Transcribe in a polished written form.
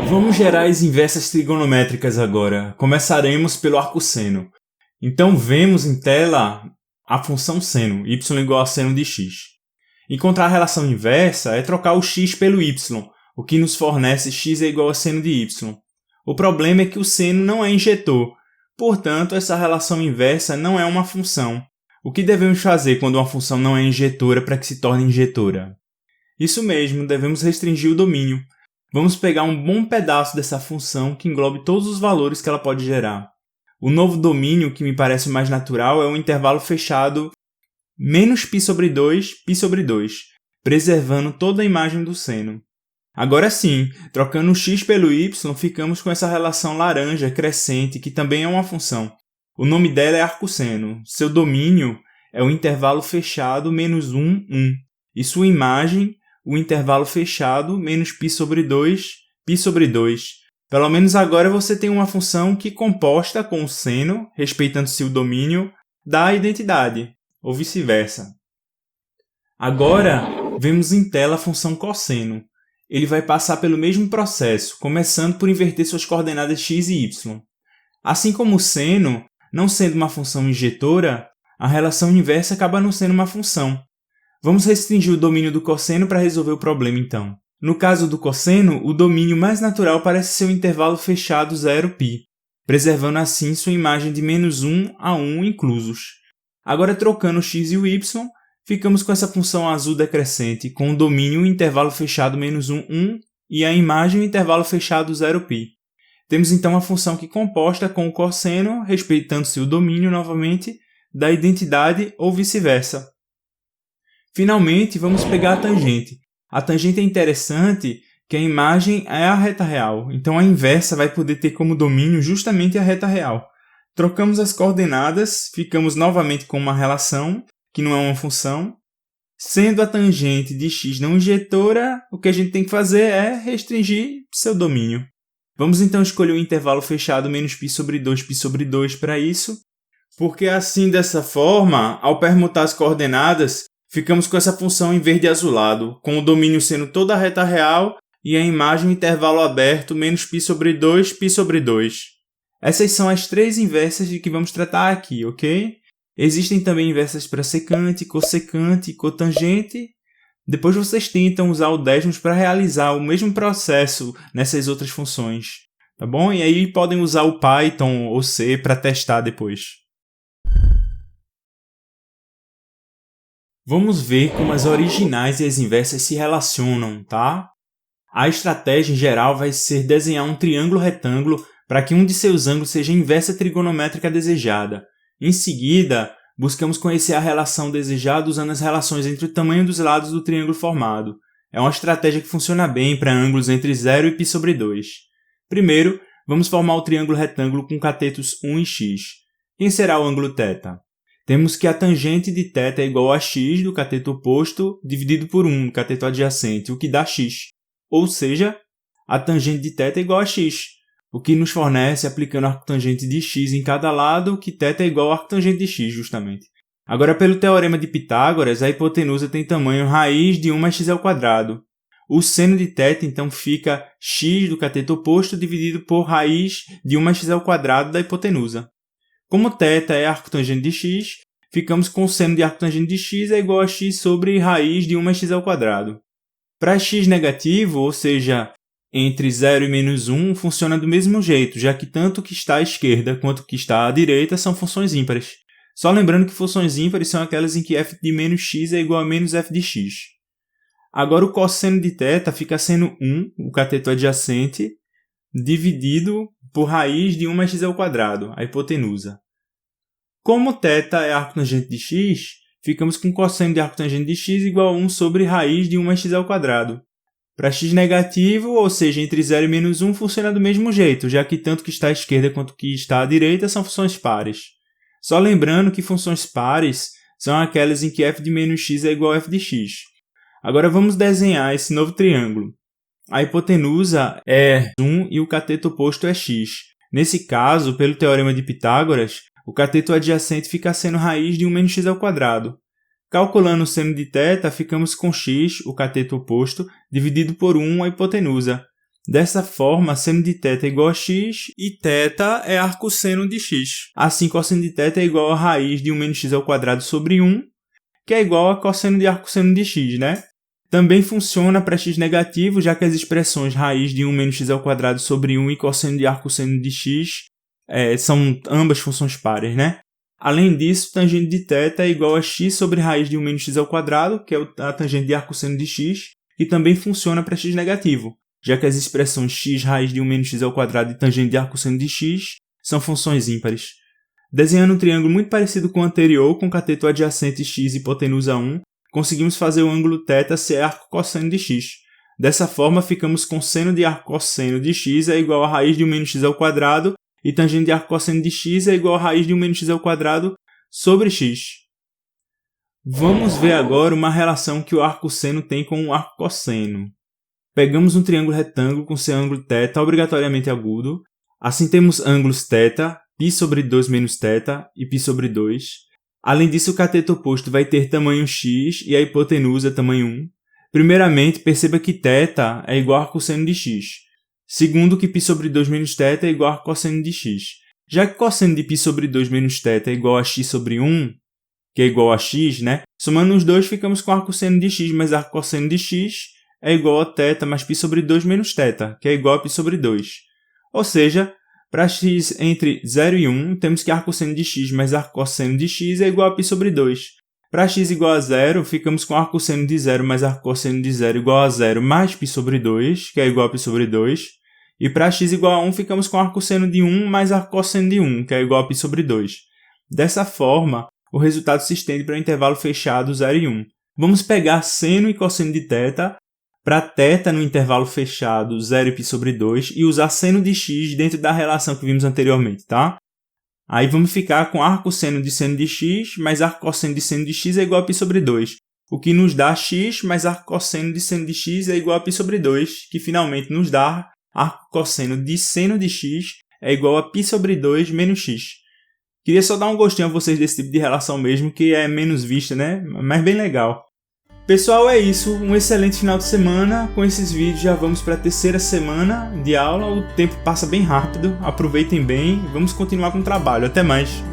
Vamos gerar as inversas trigonométricas agora. Começaremos pelo arco seno. Então vemos em tela a função seno, y igual a seno de x. Encontrar a relação inversa é trocar o x pelo y, o que nos fornece x é igual a seno de y. O problema é que o seno não é injetor, portanto essa relação inversa não é uma função. O que devemos fazer quando uma função não é injetora para que se torne injetora? Isso mesmo, devemos restringir o domínio. Vamos pegar um bom pedaço dessa função que englobe todos os valores que ela pode gerar. O novo domínio que me parece mais natural é o intervalo fechado menos π sobre 2, π sobre 2, preservando toda a imagem do seno. Agora sim, trocando o x pelo y, ficamos com essa relação laranja crescente, que também é uma função. O nome dela é arcosseno. Seu domínio é o intervalo fechado menos 1, 1. E sua imagem, o intervalo fechado menos π sobre 2, π sobre 2. Pelo menos agora você tem uma função que composta com o seno, respeitando-se o domínio, dá a identidade, ou vice-versa. Agora, vemos em tela a função cosseno. Ele vai passar pelo mesmo processo, começando por inverter suas coordenadas x e y. Assim como o seno, não sendo uma função injetora, a relação inversa acaba não sendo uma função. Vamos restringir o domínio do cosseno para resolver o problema, então. No caso do cosseno, o domínio mais natural parece ser o intervalo fechado 0π, preservando assim sua imagem de menos 1 a 1 inclusos. Agora, trocando o x e o y, ficamos com essa função azul decrescente, com o domínio intervalo fechado menos 1, 1 e a imagem intervalo fechado 0π. Temos então uma função que composta com o cosseno, respeitando-se o domínio novamente, da identidade ou vice-versa. Finalmente, vamos pegar a tangente. A tangente é interessante que a imagem é a reta real, então a inversa vai poder ter como domínio justamente a reta real. Trocamos as coordenadas, ficamos novamente com uma relação, que não é uma função. Sendo a tangente de x não injetora, o que a gente tem que fazer é restringir seu domínio. Vamos então escolher o intervalo fechado menos π sobre 2, π sobre 2 para isso, porque assim, dessa forma, ao permutar as coordenadas, ficamos com essa função em verde azulado, com o domínio sendo toda a reta real e a imagem intervalo aberto menos π sobre 2, π sobre 2. Essas são as três inversas de que vamos tratar aqui, ok? Existem também inversas para secante, cossecante e cotangente. Depois vocês tentam usar o Desmos para realizar o mesmo processo nessas outras funções, tá bom? E aí podem usar o Python ou C para testar depois. Vamos ver como as originais e as inversas se relacionam, tá? A estratégia em geral vai ser desenhar um triângulo retângulo para que um de seus ângulos seja a inversa trigonométrica desejada. Em seguida, buscamos conhecer a relação desejada usando as relações entre o tamanho dos lados do triângulo formado. É uma estratégia que funciona bem para ângulos entre 0 e π sobre 2. Primeiro, vamos formar o triângulo retângulo com catetos 1 e x. Quem será o ângulo θ? Temos que a tangente de θ é igual a x do cateto oposto dividido por 1 do cateto adjacente, o que dá x. Ou seja, a tangente de θ é igual a x, o que nos fornece, aplicando a arcotangente de x em cada lado, que θ é igual a arcotangente de x, justamente. Agora, pelo teorema de Pitágoras, a hipotenusa tem tamanho raiz de 1 mais x². O seno de θ, então, fica x do cateto oposto dividido por raiz de 1 mais x² da hipotenusa. Como θ é arcotangente de x, ficamos com o seno de arcotangente de x é igual a x sobre raiz de 1 mais x². Para x negativo, ou seja, entre 0 e menos 1, funciona do mesmo jeito, já que tanto o que está à esquerda quanto o que está à direita são funções ímpares. Só lembrando que funções ímpares são aquelas em que f de menos x é igual a menos f de x. Agora o cosseno de θ fica sendo 1, o cateto adjacente, dividido por raiz de 1 mais x², a hipotenusa. Como θ é arcotangente de x, ficamos com cosseno de arcotangente de x igual a 1 sobre raiz de 1 mais x². Para x negativo, ou seja, entre 0 e menos 1, funciona do mesmo jeito, já que tanto o que está à esquerda quanto o que está à direita são funções pares. Só lembrando que funções pares são aquelas em que f de menos x é igual a f de x. Agora vamos desenhar esse novo triângulo. A hipotenusa é 1 e o cateto oposto é x. Nesse caso, pelo teorema de Pitágoras, o cateto adjacente fica sendo raiz de 1 menos x². Calculando o seno de θ, ficamos com x, o cateto oposto, dividido por 1, a hipotenusa. Dessa forma, seno de θ é igual a x e θ é arcosseno de x. Assim, cosseno de θ é igual a raiz de 1 menos x ao quadrado sobre 1, que é igual a cosseno de arcosseno de x, né? Também funciona para x negativo, já que as expressões raiz de 1 menos x ao quadrado sobre 1 e cosseno de arcosseno de x são ambas funções pares, né? Além disso, tangente de θ é igual a x sobre raiz de 1 menos x ao quadrado, que é a tangente de arcosseno de x, que também funciona para x negativo, já que as expressões x raiz de 1 menos x ao quadrado e tangente de arcosseno de x são funções ímpares. Desenhando um triângulo muito parecido com o anterior, com cateto adjacente x e hipotenusa 1, conseguimos fazer o ângulo θ ser arcocosseno de x. Dessa forma, ficamos com seno de arcocosseno de x é igual a raiz de 1 menos x ao quadrado e tangente de arcocosseno de x é igual a raiz de 1 menos x ao quadrado sobre x. Vamos ver agora uma relação que o arcosseno tem com o arcocosseno. Pegamos um triângulo retângulo com seu ângulo θ obrigatoriamente agudo. Assim temos ângulos θ, π sobre 2 menos θ e π sobre 2. Além disso, o cateto oposto vai ter tamanho x e a hipotenusa tamanho 1. Primeiramente, perceba que θ é igual a arcosseno de x. Segundo, que π sobre 2 menos θ é igual a cosseno de x. Já que cosseno de π sobre 2 menos θ é igual a x sobre 1, que é igual a x, né? Somando os dois, ficamos com arcosseno de x mais arcosseno de x é igual a θ mais π sobre 2 menos θ, que é igual a π sobre 2. Ou seja, para x entre 0 e 1, temos que arcosseno de x mais arcosseno de x é igual a π sobre 2. Para x igual a 0, ficamos com arcosseno de 0 mais arcosseno de 0 igual a 0 mais π sobre 2, que é igual a π sobre 2. E para x igual a 1, ficamos com arcosseno de 1 mais arcosseno de 1, que é igual a π sobre 2. Dessa forma, o resultado se estende para o intervalo fechado 0 e 1. Vamos pegar seno e cosseno de θ para θ no intervalo fechado 0 e π sobre 2 e usar seno de x dentro da relação que vimos anteriormente, tá? Aí vamos ficar com arcosseno de seno de x mais arcosseno de seno de x é igual a π sobre 2, o que nos dá x mais arcosseno de seno de x é igual a π sobre 2, que finalmente nos dá arcosseno de seno de x é igual a π sobre 2 menos x. Queria só dar um gostinho a vocês desse tipo de relação mesmo, que é menos vista, né? Mas bem legal. Pessoal, é isso. Um excelente final de semana. Com esses vídeos já vamos para a terceira semana de aula. O tempo passa bem rápido. Aproveitem bem. Vamos continuar com o trabalho. Até mais.